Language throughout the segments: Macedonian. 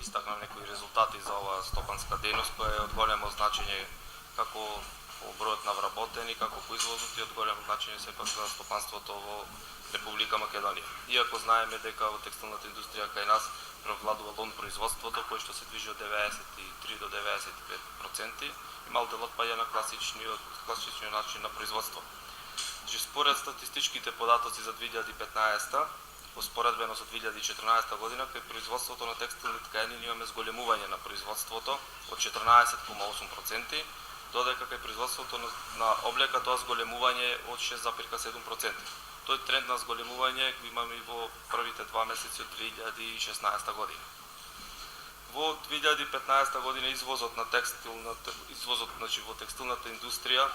истакнам некои резултати за оваа стопанска дејност која е од големо значење како по бројот на вработени, како по извозот и од големо значење сепак за стопанството во Република Македонија. Иако знаеме дека во текстилната индустрија кај нас превладува лон производството, кој што се движи од 93 до 95% и мал дел отпаѓа на класичниот начин на производство. Значи, според статистичките податоци за 2015, успоредбено со 2014 година, кај производството на текстилни ткаени имаме зголемување на производството од 14,8%, додека кај производството на облека тоа зголемување од 6,7%. Тој тренд на зголемување го имаме и во првите 2 месеци од 2016 година. Во 2015 година извозот на во текстилната индустрија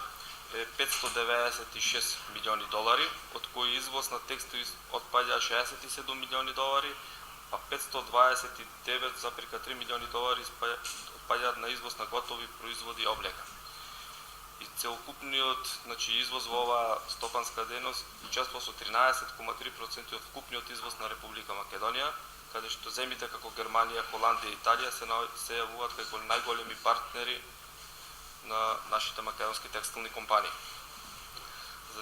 е 596 милиони долари, од кои извоз на текстил отпаѓа 67 милиони долари, а 529,3 милиони долари отпаѓаат на извоз на готови производи и облека. И целокупниот извоз во оваа стопанска дејност учествува со 13,3% од вкупниот извоз на Република Македонија, каде што земите како Германија, Холандија и Италија се јавуваат како најголеми партнери на нашите македонски текстилни компании.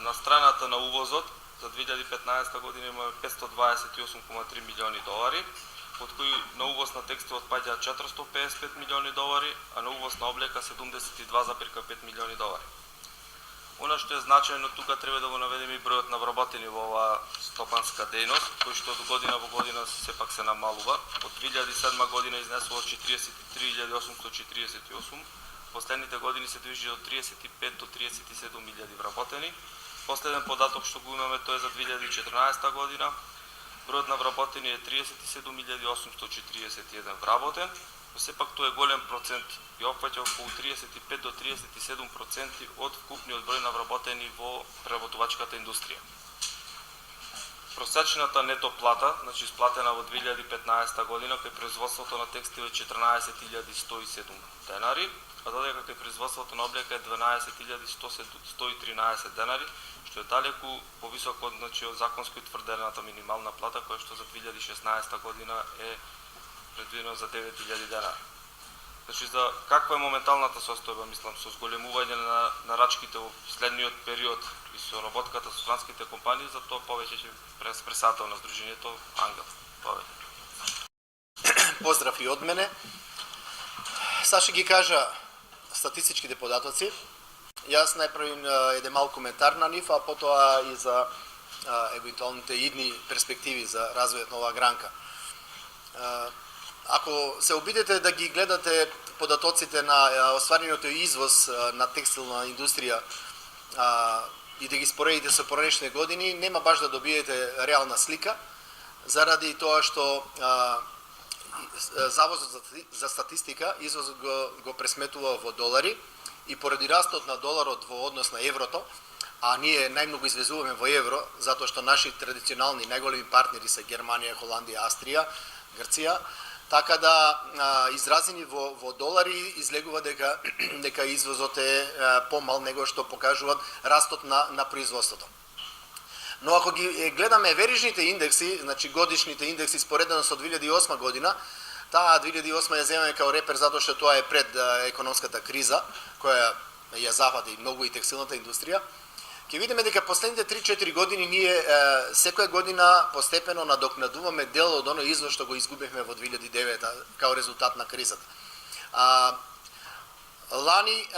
На страната на увозот за 2015 година имаме 528,3 милиони долари, од кои на увоз на текстил отпаѓа 455 милиони долари, а на увоз на облека 72,5 милиони долари. Она што е значајно тука треба да го наведеме и бројот на вработени во оваа стопанска дејност, кој што од година во година сепак се намалува. Од 2007 година изнесува 43.848, последните години се движи од 35 до 37.000 вработени. Последен податок што го имаме тоа е за 2014 година. Бројот на вработени е 37.841 вработен, но сепак тоа е голем процент и опфаќа околу 35 до 37% од вкупниот број на вработени во преработувачката индустрија. Просечната нето плата, исплатена во 2015 година кај производството на текстил е 14.107 денари, а додека кај производството на облека е 12.113 денари, што е далеку повисоко од законски утврдената минимална плата, која што за 2016 година е предвидено за 9.000 денари. За каква е моменталната состојба, мислам, со зголемување на нарачките во следниот период и со работката со странските компании, за тоа повеќе ќе председател на Сдруженијето Ангел. Повеќе. Поздрав и од мене. Сега ќе ги кажа статистичките податоци. Јас најпрво еден мал коментар на нив, а потоа и за евентуалните идни перспективи за развојот на оваа гранка. Ако се обидете да ги гледате податоците на остварениот извоз на текстилна индустрија и да ги споредите со поранешни години, нема баш да добиете реална слика, заради тоа што Заводот за статистика извозот го пресметува во долари и поради растот на доларот во однос на еврото, а ние најмногу извезуваме во евро, затоа што наши традиционални најголеми партнери се Германија, Холандија, Австрија, Грција, така да изразени во долари излегува дека извозот е помал него што покажуваат растот на производството. Но ако ги гледаме верижните индекси, годишните индекси споредено со 2008 година, таа 2008 ја земаме као репер затоа што тоа е пред економската криза, која ја зафати многу и текстилната индустрија, ќе видиме дека последните 3-4 години ние секоја година постепено надокнадуваме дел од оној извоз што го изгубивме во 2009 као резултат на кризата. Лани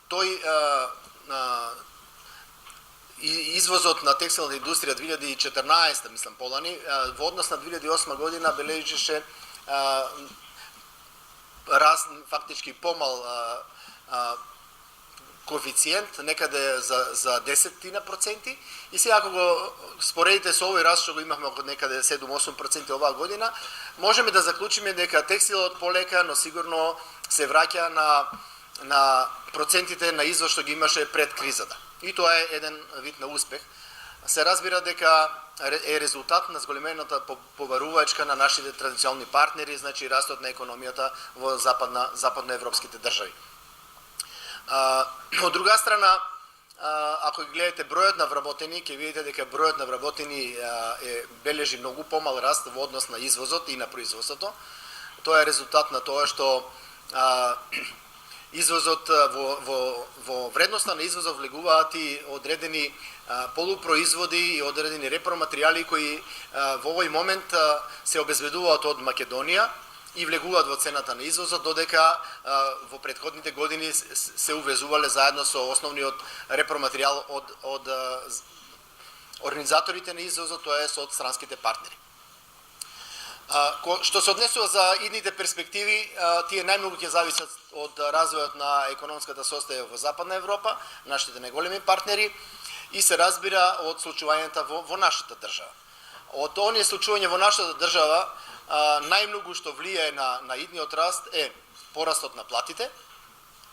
тој извозот на текстилната индустрија 2014, мислам полани, во однос на 2008 година бележеше фактички помал коефициент, некаде за 10%, и сега ако го споредите со овој раст што го имавме околу некаде 7-8% оваа година, можеме да заклучиме дека текстилот полека, но сигурно се враќа на процентите на извоз што ги имаше пред кризата. И тоа е еден вид на успех. Се разбира дека е резултат на зголемената поварувачка на нашите традиционални партнери, значи растот на економијата во западноевропските држави. Од друга страна, ако гледате бројот на вработени, ќе видите дека бројот на вработени бележи многу помал раст во однос на извозот и на производството. тоа е резултат на тоа што извозот во вредноста на извозот влегуваат и одредени полупроизводи и одредени репроматеријали кои во овој момент се обезбедуваат од Македонија и влегуваат во цената на извозот, додека во претходните години се увезувале заедно со основниот репроматеријал од организаторите на извозот, тоа е од странските партнери. Што се однесува за идните перспективи, тие најмногу ќе зависат од развојот на економската состојба во Западна Европа, нашите најголеми партнери, и се разбира од случувањата во нашата држава. Од оние случувања во нашата држава, најмногу што влијае на идниот раст е порастот на платите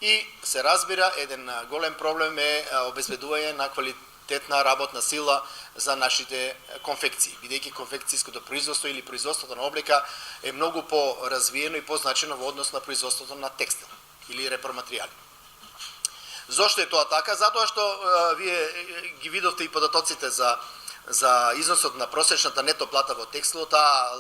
и се разбира еден голем проблем е обезбедување на квалитетна работна сила за нашите конфекции, бидејќи конфекцијското производство или производството на облека е многу по-развиено и позначено во однос на производството на текстил или репроматеријали. Зошто е тоа така? Затоа што вие ги видовте и податоците за износот на просечната нето плата во текстилот,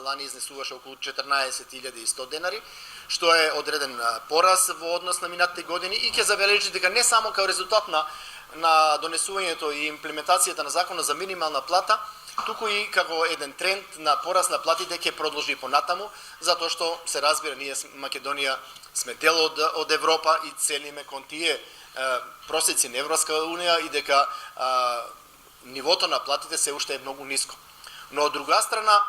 лани изнесуваше околу 14.100 денари, што е одреден пораз во однос на минатите години и ќе забележите дека не само као резултат на донесувањето и имплементацијата на законот за минимална плата, туку и како еден тренд на пораст на платите ќе продолжи понатаму, затоа што се разбира ние Македонија сме дел од Европа и целиме кон тие просеци на Европска унија и дека нивото на платите се уште е многу ниско. Но од друга страна,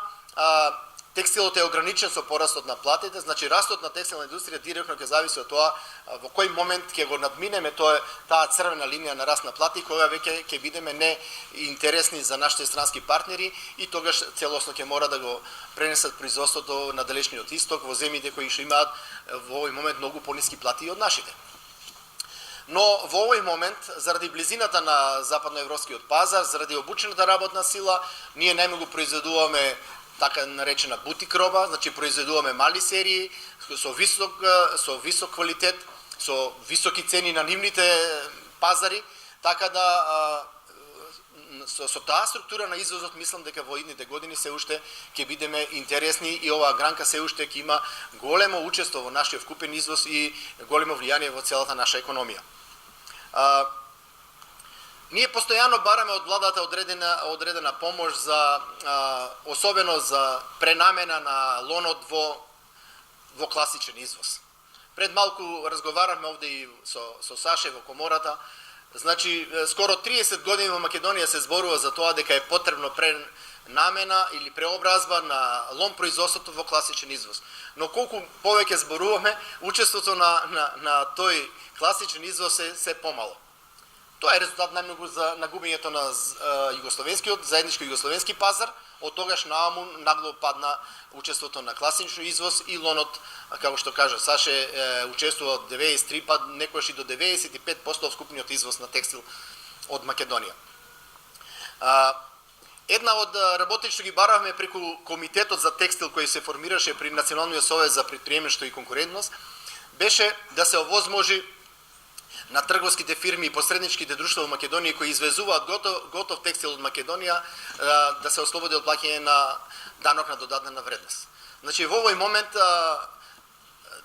текстилот е ограничен со порастот на платите, значи растот на текстилна индустрија директно ќе зависи од тоа во кој момент ќе го надминеме таа црвена линија на раст на плати, кога веќе ќе бидеме неинтересни за нашите странски партнери и тогаш целосно ќе мора да го пренесат производството на далечниот исток во земјите кои што имаат во овој момент многу пониски плати од нашите. Но во овој момент, заради близината на западноевропскиот пазар, заради обучената работна сила, ние најмногу произведуваме така наречена бутик роба, значи произведуваме мали серии со висок квалитет, со високи цени на нивните пазари, така да со таа структура на извозот мислам дека во идните години се уште ќе бидеме интересни и оваа гранка се уште ќе има големо учество во нашиот вкупен извоз и големо влијание во целата наша економија. Ние постојано бараме од владата одредена помош за особено за пренамена на лонот во класичен извоз. Пред малку разговаравме овде и со Саше во комората. Значи скоро 30 години во Македонија се зборува за тоа дека е потребно пренамена или преобразба на лон производството во класичен извоз. Но колку повеќе зборуваме, учеството на тој класичен извоз е се помало. Тоа е резултат најмногу за нагубењето на заеднички југословенски пазар, од тогаш нааму нагло падна учеството на класичен извоз и лонот, како што кажа Саше, учествува од 93 па некојаш и до 95% од вкупниот извоз на текстил од Македонија. Една од работи што ги баравме преку комитетот за текстил кој се формираше при Националниот совет за претприемништво и конкурентност беше да се овозможи на трговските фирми и посредничките друштва во Македонија кои извезуваат готов текстил од Македонија да се ослободи од плаќање на данок на додадена вредност. Значи во овој момент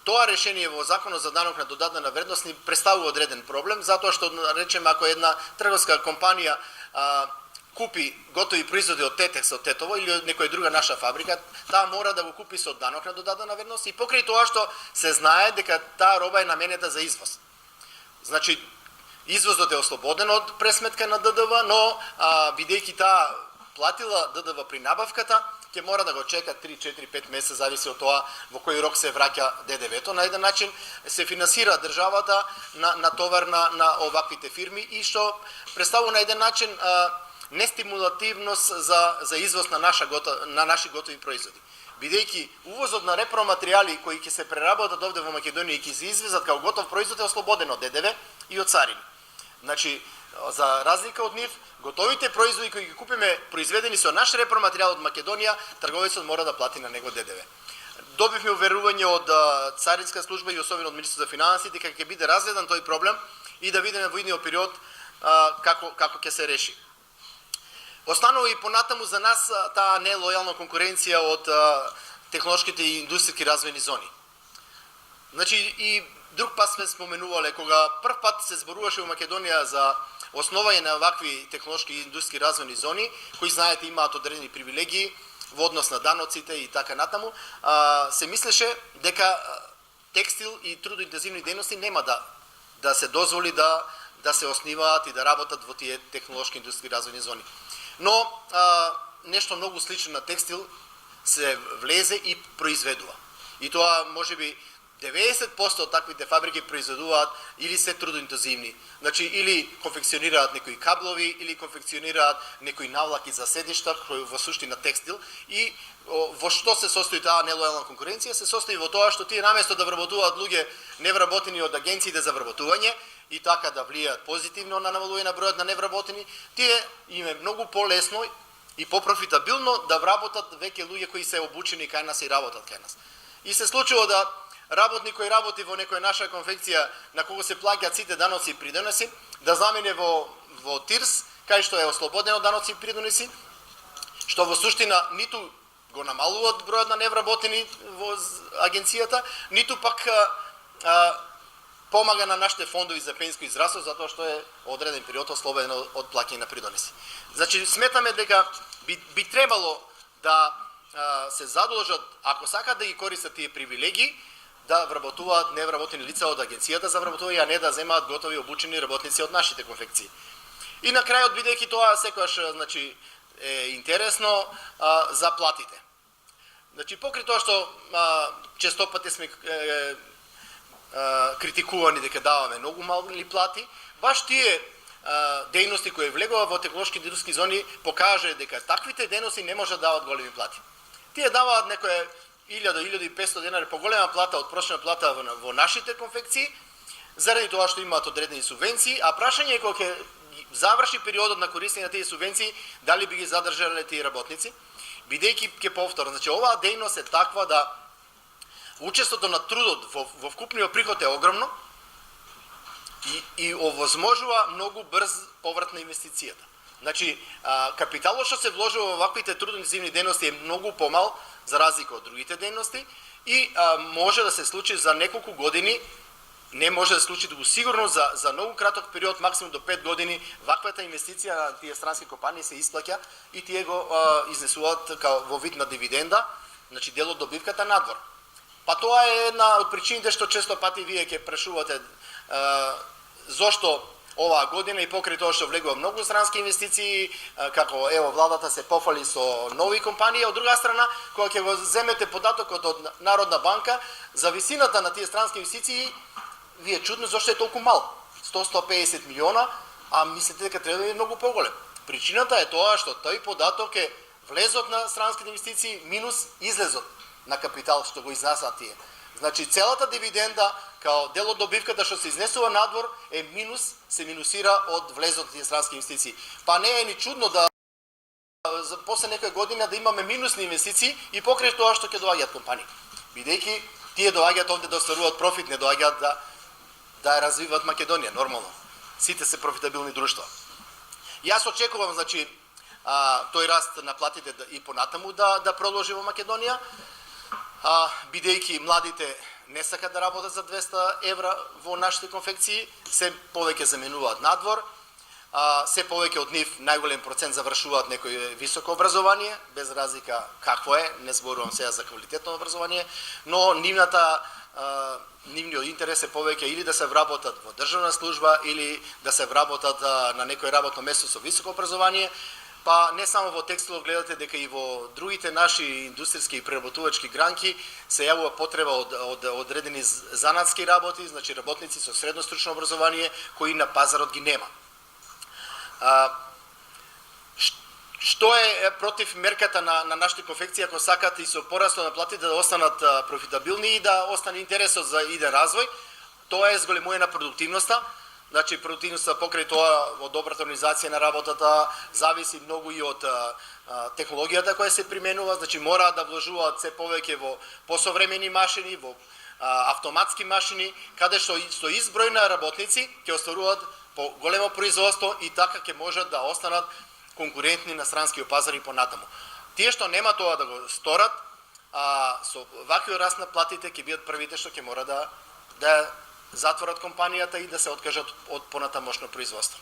тоа решение во законот за данок на додадена вредност ни представува одреден проблем, затоа што речеме ако една трговска компанија купи готови производи од Тетекс, од Тетово или од некоја друга наша фабрика, таа мора да го купи со данок на додадена вредност и покрај тоа што се знае дека таа роба е наменета за извоз. Значи, извозот е ослободен од пресметка на ДДВ, но бидејќи таа платила ДДВ при набавката, ќе мора да го чека 3, 4, 5 месеца, зависи од тоа во кој рок се враќа ДДВ-то. На еден начин се финансира државата на товар на оваквите фирми и што представува на еден начин нестимулативност за извоз на наши готови производи. Бидејќи увозот на репроматеријали кои ќе се преработат овде во Македонија и ќе се извезат како готов производ е ослободен од ДДВ и од царини. Значи, за разлика од нив, готовите производи кои ги купиме произведени со наш репроматеријал од Македонија, трговецот мора да плати на него ДДВ. Добивме уверување од Царинска служба и особено од Министерството за финансии дека ќе биде разгледан тој проблем и да видиме во идниот период како ќе се реши. Останува и понатаму за нас таа нелојална конкуренција од технолошките и индустријски развојни зони. Значи и друг пат сме споменувале кога прв пат се зборуваше во Македонија за основање на вакви технолошки и индустријски развојни зони, кои знаете имаат одредени привилегии во однос на даноците и така натаму, се мислеше дека текстил и трудоинтензивни дејности нема да се дозволи да се основаат и да работат во тие технолошки индустријски развојни зони. Но нешто многу слично на текстил се влезе и произведува. И тоа можеби 90% од таквите фабрики произведуваат или се трудоинтензивни. Значи или конфекционираат некои каблови, или конфекционираат некои навлаки за седишта, кои во суштина текстил. И во што се состои таа нелојална конкуренција? Се состои во тоа што тие наместо да вработуваат луѓе невработени од агенциите за вработување и така да влијаат позитивно на намалување на бројот на невработени, тие им е многу полесно и попрофитабилно да вработат веќе луѓе кои се обучени кај нас и работат кај нас. И се случува да работник кој работи во некоја наша конфекција на кого се плаќаат сите даноци и придоноси, да замине во ТИРС, кај што е ослободен од даноци и придоноси, што во суштина ниту го намалуваат бројот на невработени во агенцијата, ниту пак помага на нашите фондови за пенсијско и здравство, затоа што е одреден период ослободен од плаќање на придоноси. Значи, сметаме дека би требало да се задолжат, ако сакат да ги користат тие привилегии, да вработуваат невработени лица од агенцијата за вработување, а не да земаат готови обучени работници од нашите конфекции. И на крајот, бидејќи тоа секогаш значи е интересно за платите. Значи покрај тоа што често пати сме критикувани дека даваме многу мали плати, баш тие дејности кои влегува во технолошки индустријски зони покаже дека таквите дејности не можат да дават големи плати. Тие даваат некоја 1000-1500 денари поголема плата од прошна плата во нашите конфекции, заради тоа што имаат одредени субвенции, а прашање е кога ќе заврши периодот на користење на тие субвенции, дали би ги задржале тие работници, бидејќи ќе повторам, значи оваа дејност е таква да учеството на трудот во вкупниот приход е огромно и овозможува многу брз поврат на инвестицијата. Значи, капиталот што се вложува во ваквите трудоинтензивни дејности е многу помал за разлика од другите дејности и може да се случи за неколку години, не може да се случи дугу сигурно за многу краток период, максимум до 5 години, ваквата инвестиција на тие странски компании се исплаќа и тие го изнесуваат као во вид на дивиденда, значи дел од добивката надвор. Па тоа е една од причините што често пати вие ќе прашувате зошто оваа година и покрај тоа што влегува многу странски инвестиции, како ево владата се пофали со нови компании, од друга страна, кога ќе го земете податокот од Народна банка за висината на тие странски инвестиции, ви е чудно зошто е толку мал, 100-150 милиона, а мислите дека треба да е многу поголем. Причината е тоа што тој податок е влезот на странските инвестиции минус излезот на капитал што го изнасаат тие. Значи целата дивиденда као дел од добивката што се изнесува надвор е минус, се минусира од влезот на тие странски инвестиции. Па не е ни чудно да после некоја година да имаме минусни инвестиции и покрај тоа што ќе доаѓаат компании. Бидејќи тие доаѓаат овде да остваруваат профит, не доаѓаат да ја развиваат Македонија, нормално. Сите се профитабилни друштва. Јас очекувам, значи, тој раст на платите и понатаму да продолжи во Македонија, бидејќи младите не сакат да работат за 200 евра во нашите конфекции, се повеќе заменуваат надвор, се повеќе од нив најголем процент завршуваат некој високо образование, без разлика какво е, не зборувам сега за квалитетно образование, но нивниот интерес е повеќе или да се вработат во државна служба или да се вработат на некој работно место со високо образование. Па не само во текстилот гледате дека и во другите наши индустријски и преработувачки гранки се јавува потреба од одредени занатски работи, значи работници со средно стручно образование кои на пазарот ги нема. Што е против мерката на нашите конфекции ако сакат и со порасто на платите да останат профитабилни и да остане интересот за иден развој? Тоа е зголемување на продуктивноста. Значи, продуктивноста покрај тоа од добрата организација на работата зависи многу и од технологијата која се применува, значи мораат да вложуваат се повеќе во посовремени машини, во автоматски машини, каде што со изброј на работници ќе остваруваат по големо производство и така ќе можат да останат конкурентни на странскиот пазар и понатаму. Тие што нема тоа да го сторат, а со ваквиот раст на платите ќе бидат првите што ќе мора да затворат компанијата и да се откажат од понатамошно производство.